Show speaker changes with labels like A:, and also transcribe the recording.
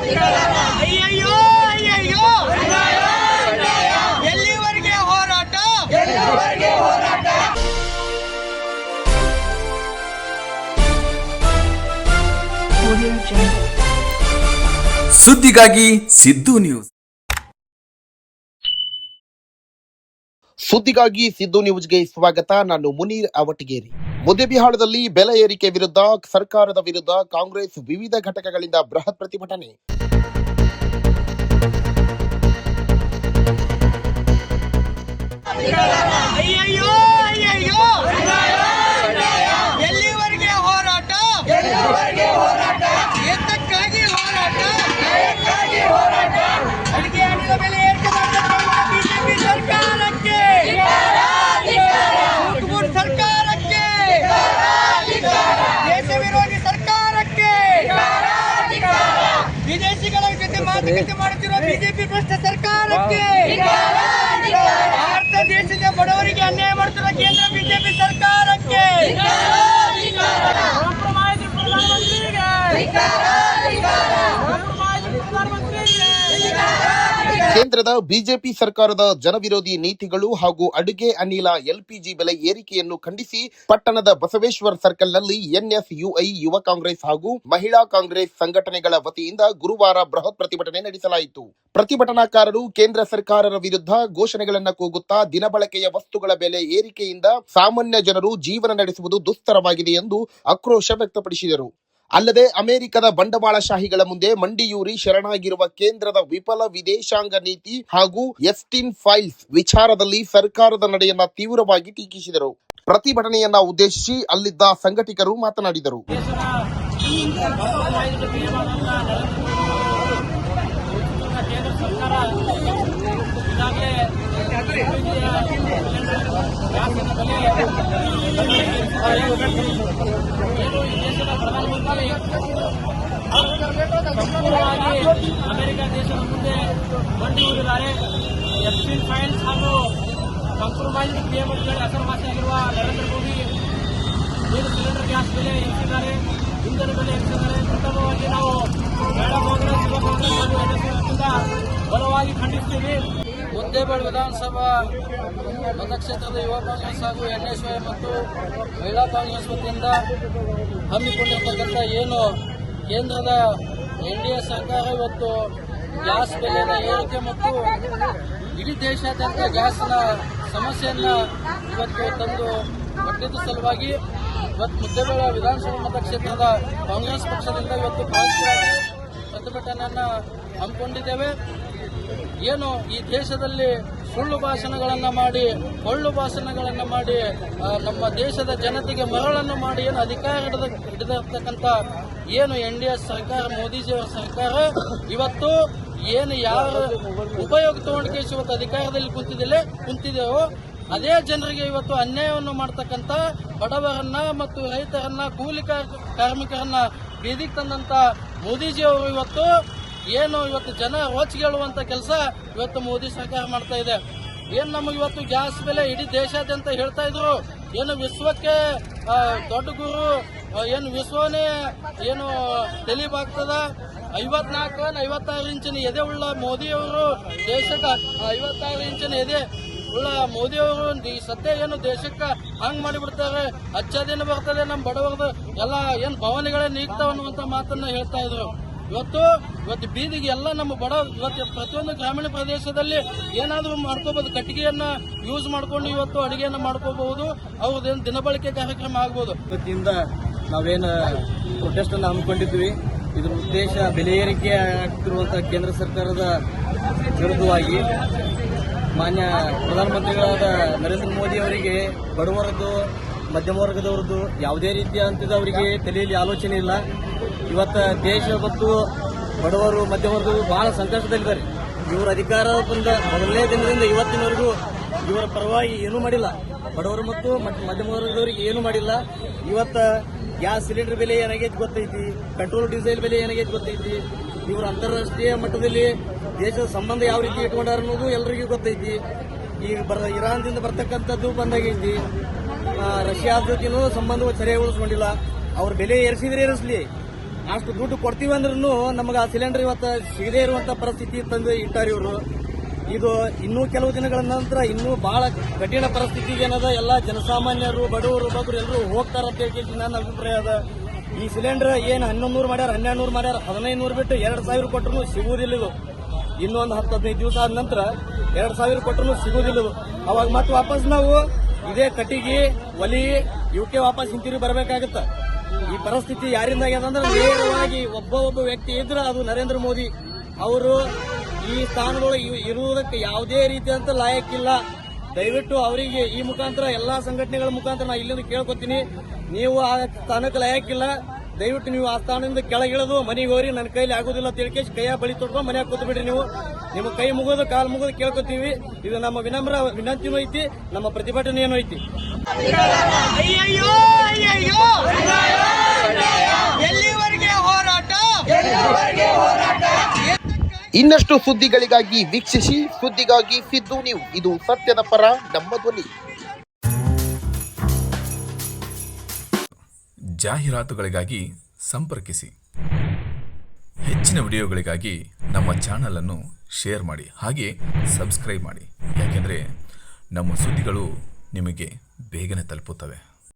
A: ಅಯ್ಯಯ್ಯೋ ಅಯ್ಯಯ್ಯೋ ಎಲ್ಲಿವರೆಗೆ ಹೋರಾಟ?
B: ಸುದ್ದಿಗಾಗಿ ಸಿದ್ದು ನ್ಯೂಸ್.
C: ಸುದ್ದಿಗಾಗಿ ಸಿದ್ದು ನ್ಯೂಸ್ಗೆ ಸ್ವಾಗತ. ನಾನು ಮುನೀರ್ ಅವಟಗೇರಿ. ಮುದ್ದೇಬಿಹಾಳದಲ್ಲಿ ಬೆಲೆ ಏರಿಕೆ ವಿರುದ್ಧ ಸರ್ಕಾರದ ವಿರುದ್ಧ ಕಾಂಗ್ರೆಸ್ ವಿವಿಧ ಘಟಕಗಳಿಂದ ಬೃಹತ್ ಪ್ರತಿಭಟನೆ.
A: ಅಯ್ಯಯ್ಯೋ ಅಯ್ಯಯ್ಯೋ ಎಲ್ಲಿವರೆಗೆ ಹೋರಾಟ? ಎತ್ತಕ್ಕಾಗಿ ಹೋರಾಟ. ಅಡಿಕೆ ಅನಿಲ ಬೆಲೆ ಏರಿಕೆ ಮಾಡಿದ ಬಿಜೆಪಿ ಸರ್ಕಾರಕ್ಕೆ, ಕೂತ್ಗುಡ್ ಸರ್ಕಾರಕ್ಕೆ, ದೇಶ ವಿರೋಧಿ ಸರ್ಕಾರಕ್ಕೆ, ವಿದೇಶಿಗಳ ಜೊತೆ ಮಾತುಕತೆ ಮಾಡುತ್ತಿರುವ ಬಿಜೆಪಿ ಭ್ರಷ್ಟ ಸರ್ಕಾರಕ್ಕೆ, ಭಾರತ ದೇಶದ ಬಡವರಿಗೆ ಅನ್ಯಾಯ ಮಾಡುತ್ತಿರುವ ಕೇಂದ್ರ ಬಿಜೆಪಿ ಸರ್ಕಾರಕ್ಕೆ,
C: ಕೇಂದ್ರದ ಬಿಜೆಪಿ ಸರ್ಕಾರದ ಜನವಿರೋಧಿ ನೀತಿಗಳು ಹಾಗೂ ಅಡುಗೆ ಅನಿಲ ಎಲ್ಪಿಜಿ ಬೆಲೆ ಏರಿಕೆಯನ್ನು ಖಂಡಿಸಿ ಪಟ್ಟಣದ ಬಸವೇಶ್ವರ ಸರ್ಕಲ್ನಲ್ಲಿ ಎನ್ಎಸ್ಯುಐ ಯುವ ಕಾಂಗ್ರೆಸ್ ಹಾಗೂ ಮಹಿಳಾ ಕಾಂಗ್ರೆಸ್ ಸಂಘಟನೆಗಳ ವತಿಯಿಂದ ಗುರುವಾರ ಬೃಹತ್ ಪ್ರತಿಭಟನೆ ನಡೆಸಲಾಯಿತು. ಪ್ರತಿಭಟನಾಕಾರರು ಕೇಂದ್ರ ಸರ್ಕಾರದ ವಿರುದ್ಧ ಘೋಷಣೆಗಳನ್ನು ಕೂಗುತ್ತಾ ದಿನಬಳಕೆಯ ವಸ್ತುಗಳ ಬೆಲೆ ಏರಿಕೆಯಿಂದ ಸಾಮಾನ್ಯ ಜನರು ಜೀವನ ನಡೆಸುವುದು ದುಸ್ತರವಾಗಿದೆ ಎಂದು ಆಕ್ರೋಶ ವ್ಯಕ್ತಪಡಿಸಿದರು. ಅಲ್ಲದೆ ಅಮೆರಿಕದ ಬಂಡವಾಳಶಾಹಿಗಳ ಮುಂದೆ ಮಂಡಿಯೂರಿ ಶರಣಾಗಿರುವ ಕೇಂದ್ರದ ವಿಫಲ ವಿದೇಶಾಂಗ ನೀತಿ ಹಾಗೂ ಎಫ್ಟಿನ್ ಫೈಲ್ಸ್ ವಿಚಾರದಲ್ಲಿ ಸರ್ಕಾರದ ನಡೆಯನ್ನ ತೀವ್ರವಾಗಿ ಟೀಕಿಸಿದರು. ಪ್ರತಿಭಟನೆಯನ್ನ ಉದ್ದೇಶಿಸಿ ಅಲ್ಲಿದ್ದ ಸಂಘಟಕರು ಮಾತನಾಡಿದರು.
D: ಸಂಪೂರ್ಣವಾಗಿ ಅಮೆರಿಕ ದೇಶದ ಮುಂದೆ ಬಂಡಿ ಊರಿದ್ದಾರೆ. ಎಫ್ಟಿನ್ ಫೈಲ್ಸ್ ಹಾಗೂ ಕಾಂಪ್ರಮೈಸ್ಡ್ ಪೇಮೆಂಟ್ಗಳಿಗೆ ಹೆಸರುವಾಸಿಯಾಗಿರುವ ನರೇಂದ್ರ ಮೋದಿ ಏನು ಸಿಲಿಂಡರ್ ಗ್ಯಾಸ್ ಬೆಲೆ ಹೆಚ್ಚಿದ್ದಾರೆ, ಇಂಧನ ಬೆಲೆ ಹೆಚ್ಚಿದ್ದಾರೆ. ಪ್ರಥಮವಾಗಿ ನಾವು ಮಹಿಳಾ ಕಾಂಗ್ರೆಸ್, ಯುವ ಕಾಂಗ್ರೆಸ್ ಹಾಗೂ ಎನ್ಎಸ್ಯುದಿಂದ ಬಲವಾಗಿ ಖಂಡಿಸ್ತೀವಿ. ಮುದ್ದೇಬಿಹಾಳ್ ವಿಧಾನಸಭಾ ಮತಕ್ಷೇತ್ರದ ಯುವ ಕಾಂಗ್ರೆಸ್ ಹಾಗೂ ಎನ್ಎಸ್ಯುಐ ಮತ್ತು ಮಹಿಳಾ ಕಾಂಗ್ರೆಸ್ ವತಿಯಿಂದ ಹಮ್ಮಿಕೊಂಡಿರ್ತಕ್ಕಂಥ ಏನು ಕೇಂದ್ರದ ಎನ್ಡಿಎ ಸರ್ಕಾರ ಇವತ್ತು ಗ್ಯಾಸ್ ಬೆಲೆಯ ಏರಿಕೆ ಮತ್ತು ಇಡೀ ದೇಶಾದ್ಯಂತ ಗ್ಯಾಸ್ನ ಸಮಸ್ಯೆಯನ್ನ ಇವತ್ತು ತಂದು ಒಡ್ಡಿದ ಸಲುವಾಗಿ ಇವತ್ತು ಮುದ್ದೇಬಿಹಾಳ್ ವಿಧಾನಸಭಾ ಮತಕ್ಷೇತ್ರದ ಕಾಂಗ್ರೆಸ್ ಪಕ್ಷದಿಂದ ಇವತ್ತು ಪ್ರತಿಭಟನೆಯನ್ನ ಹಮ್ಮಿಕೊಂಡಿದ್ದೇವೆ. ಏನು ಈ ದೇಶದಲ್ಲಿ ಸುಳ್ಳು ಭಾಷಣಗಳನ್ನು ಮಾಡಿ, ಹೊಳ್ಳು ಭಾಷಣಗಳನ್ನು ಮಾಡಿ ನಮ್ಮ ದೇಶದ ಜನತೆಗೆ ಮರಳನ್ನು ಮಾಡಿ ಏನು ಅಧಿಕಾರ ಹಿಡಿದಿರ್ತಕ್ಕಂಥ ಏನು ಎನ್ಡಿಎ ಸರ್ಕಾರ, ಮೋದಿಜಿಯವರ ಸರ್ಕಾರ ಇವತ್ತು ಏನು ಯಾರ ಉಪಯೋಗ ತಗೊಂಡು ಇವತ್ತು ಅಧಿಕಾರದಲ್ಲಿ ಕುಂತಿದೆಯೋ ಅದೇ ಜನರಿಗೆ ಇವತ್ತು ಅನ್ಯಾಯವನ್ನು ಮಾಡ್ತಕ್ಕಂಥ ಬಡವರನ್ನ ಮತ್ತು ರೈತರನ್ನ, ಕೂಲಿ ಕಾರ್ಮಿಕರನ್ನ ಬೀದಿಗೆ ತಂದಂತ ಮೋದಿಜಿಯವರು ಇವತ್ತು ಜನ ರೋಚಿಗೆಳುವಂತ ಕೆಲಸ ಇವತ್ತು ಮೋದಿ ಸರ್ಕಾರ ಮಾಡ್ತಾ ಇದೆ. ಏನು ನಮಗೆ ಇವತ್ತು ಗ್ಯಾಸ್ ಬೆಲೆ ಇಡೀ ದೇಶಾದ್ಯಂತ ಹೇಳ್ತಾ ಇದ್ರು, ಏನು ವಿಶ್ವಕ್ಕೆ ದೊಡ್ಡ ಗುರು, ಏನು ವಿಶ್ವನೇ ಏನು ತೆಲಿಬಾಗ್ತದ. 54-56 ಇಂಚಿನ ಎದೆ ಉಳ್ಳ ಮೋದಿಯವರು ದೇಶಕ್ಕೆ 56 ಇಂಚಿನ ಎದೆ ಉಳ್ಳ ಮೋದಿಯವರು ಈ ಸದ್ಯ ಏನು ದೇಶಕ್ಕೆ ಹಂಗ್ ಮಾಡಿಬಿಡ್ತಾರೆ. ದಿನ ಬರ್ತದೆ ನಮ್ಮ ಬಡವರದ ಎಲ್ಲ ಏನು ಭವನಗಳೇ ನೀಗ್ತಾವ ಅನ್ನುವಂತ ಮಾತನ್ನ ಹೇಳ್ತಾ ಇದ್ರು. ಇವತ್ತು ಬೀದಿಗೆ ಎಲ್ಲ ನಮ್ಮ ಇವತ್ತು ಪ್ರತಿಯೊಂದು ಗ್ರಾಮೀಣ ಪ್ರದೇಶದಲ್ಲಿ ಏನಾದರೂ ಮಾಡ್ಕೋಬಹುದು, ಕಟ್ಟಿಗೆಯನ್ನ ಯೂಸ್ ಮಾಡ್ಕೊಂಡು ಇವತ್ತು ಅಡಿಗೆಯನ್ನ ಮಾಡ್ಕೋಬಹುದು. ಅವ್ರದ್ದೇನು ದಿನಬಳಕೆ ಕಾರ್ಯಕ್ರಮ ಆಗ್ಬೋದು.
E: ಇವತ್ತಿಂದ ನಾವೇನು ಪ್ರೊಟೆಸ್ಟ್ ಅನ್ನು ಹಮ್ಮಿಕೊಂಡಿದ್ವಿ. ಇದರ ಉದ್ದೇಶ ಬೆಲೆ ಏರಿಕೆ ಆಗ್ತಿರುವಂತಹ ಕೇಂದ್ರ ಸರ್ಕಾರದ ವಿರುದ್ಧವಾಗಿ ಮಾನ್ಯ ಪ್ರಧಾನಮಂತ್ರಿಗಳಾದ ನರೇಂದ್ರ ಮೋದಿ ಅವರಿಗೆ ಬಡವರದ್ದು, ಮಧ್ಯಮ ವರ್ಗದವರದ್ದು ಯಾವುದೇ ರೀತಿಯ ಹಂತದ ಅವರಿಗೆ ತಲೆಯಲ್ಲಿ ಆಲೋಚನೆ ಇಲ್ಲ. ಇವತ್ತು ದೇಶ ಮತ್ತು ಬಡವರು, ಮಧ್ಯಮ ವರ್ಗದವರು ಬಹಳ ಸಂಕಷ್ಟದಲ್ಲಿದ್ದಾರೆ. ಇವರ ಅಧಿಕಾರ ಬಂದ ಮೊದಲನೇ ದಿನದಿಂದ ಇವತ್ತಿನವರೆಗೂ ಇವರ ಪರವಾಗಿ ಏನೂ ಮಾಡಿಲ್ಲ. ಬಡವರು ಮತ್ತು ಮಧ್ಯಮ ವರ್ಗದವರಿಗೆ ಏನೂ ಮಾಡಿಲ್ಲ. ಇವತ್ತು ಗ್ಯಾಸ್ ಸಿಲಿಂಡರ್ ಬೆಲೆ ಏನಾಗೈತಿ ಗೊತ್ತೈತಿ, ಪೆಟ್ರೋಲ್ ಡೀಸೆಲ್ ಬೆಲೆ ಏನಾಗೈತಿ ಗೊತ್ತೈತಿ. ಇವರು ಅಂತಾರಾಷ್ಟ್ರೀಯ ಮಟ್ಟದಲ್ಲಿ ದೇಶದ ಸಂಬಂಧ ಯಾವ ರೀತಿ ಇಟ್ಕೊಂಡಾರ ಅನ್ನೋದು ಎಲ್ಲರಿಗೂ ಗೊತ್ತೈತಿ. ಈಗ ಇರಾನ್ದಿಂದ ಬರ್ತಕ್ಕಂಥದ್ದು ಬಂದಾಗೈತಿ. ರಷ್ಯಾದ ಜೊತೆನೂ ಸಂಬಂಧ ಸರಿಯಾಗಿ ಉಳಿಸ್ಕೊಂಡಿಲ್ಲ. ಅವ್ರ ಬೆಲೆ ಏರಿಸಿದ್ರೆ ಏರಿಸಲಿ, ಅಷ್ಟು ದುಡ್ಡು ಕೊಡ್ತೀವಿ ಅಂದ್ರೂ ನಮಗೆ ಆ ಸಿಲಿಂಡರ್ ಇವತ್ತು ಸಿಗದೇ ಇರುವಂತ ಪರಿಸ್ಥಿತಿ ತಂದು ಇಟ್ಟಾರೆ ಇವರು. ಇದು ಇನ್ನೂ ಕೆಲವು ದಿನಗಳ ನಂತರ ಇನ್ನೂ ಬಹಳ ಕಠಿಣ ಪರಿಸ್ಥಿತಿಗೆ ಏನದ ಎಲ್ಲ ಜನಸಾಮಾನ್ಯರು ಬಡವರು ಬಗ್ಗರು ಎಲ್ಲರೂ ಹೋಗ್ತಾರ ಅಂತ ಹೇಳಿ ನನ್ನ ಅಭಿಪ್ರಾಯ ಅದ. ಈ ಸಿಲಿಂಡರ್ ಏನು 1100 ಮಾಡ್ಯಾರ, 1200 ಮಾಡ್ಯಾರ, 1500 ಬಿಟ್ಟು 2000 ಕೊಟ್ಟರು ಸಿಗುವುದಿಲ್ಲ ಇದು. ಇನ್ನೊಂದು 10-15 ದಿವಸ ಆದ ನಂತರ 2000 ಕೊಟ್ಟರು ಸಿಗುವುದಿಲ್ಲ ಇದು. ಅವಾಗ ಮತ್ತೆ ವಾಪಸ್ ನಾವು ಇದೇ ಕಟ್ಟಿಗೆ ಒಲಿ ಇವಕ್ಕೆ ವಾಪಸ್ ಹಿಂತಿರುಗಿ ಬರಬೇಕಾಗತ್ತ. ಈ ಪರಿಸ್ಥಿತಿ ಯಾರಿಂದ ಆಗ್ಯದಂದ್ರೆ ನೇರವಾಗಿ ಒಬ್ಬ ವ್ಯಕ್ತಿ ಇದ್ರೆ ಅದು ನರೇಂದ್ರ ಮೋದಿ ಅವರು. ಈ ಸ್ಥಾನಗಳು ಇರುವುದಕ್ಕೆ ಯಾವುದೇ ರೀತಿಯಂತ ಲಾಯಕ್ಕಿಲ್ಲ. ದಯವಿಟ್ಟು ಅವರಿಗೆ ಈ ಮುಖಾಂತರ ಎಲ್ಲಾ ಸಂಘಟನೆಗಳ ಮುಖಾಂತರ ನಾ ಇಲ್ಲಿಂದ ಕೇಳ್ಕೊತೀನಿ, ನೀವು ಆ ಸ್ಥಾನಕ್ಕೆ ಲಾಯಕ್ಕಿಲ್ಲ, ದಯವಿಟ್ಟು ನೀವು ಆ ಸ್ಥಾನದಿಂದ ಕೆಳಗಿಳಿದು ಮನೆಗೆ ಹೋರಿ, ನನ್ನ ಕೈಲಿ ಆಗುದಿಲ್ಲ ತಿಳ್ಕೇಶ್ ಕೈಯ ಬಳಿ ತೊಡ್ಕೊಂಡು ಮನೆಯಾಗ ಕೂತು ಬಿಡ್ರಿ. ನೀವು ನಿಮ್ಮ ಕೈ ಮುಗಿದು ಕಾಲು ಮುಗಿದು ಕೇಳ್ಕೊತೀವಿ. ಇದು ನಮ್ಮ ವಿನಮ್ರ ವಿನಂತಿನೂ ಐತಿ, ನಮ್ಮ ಪ್ರತಿಭಟನೆಯೂ ಐತಿ.
A: ಅಯ್ಯಯ್ಯೋ ಅಯ್ಯಯ್ಯೋ, ಎಲ್ಲಿವರೆಗೆ ಹೋರಾಟ?
C: ಇನ್ನಷ್ಟು ಸುದ್ದಿಗಳಿಗಾಗಿ ವೀಕ್ಷಿಸಿ ಸುದ್ದಿಗಾಗಿ ಸಿದ್ದು ನ್ಯೂಸ್. ಇದು ಸತ್ಯದ ಪರ ನಮ್ಮ ಧ್ವನಿ.
B: ಜಾಹೀರಾತುಗಳಿಗಾಗಿ ಸಂಪರ್ಕಿಸಿ. ಹೆಚ್ಚಿನ ವಿಡಿಯೋಗಳಿಗಾಗಿ ನಮ್ಮ ಚಾನಲನ್ನು ಶೇರ್ ಮಾಡಿ, ಹಾಗೆ ಸಬ್ಸ್ಕ್ರೈಬ್ ಮಾಡಿ. ಯಾಕೆಂದರೆ ನಮ್ಮ ಸುದ್ದಿಗಳು ನಿಮಗೆ ಬೇಗನೆ ತಲುಪುತ್ತವೆ.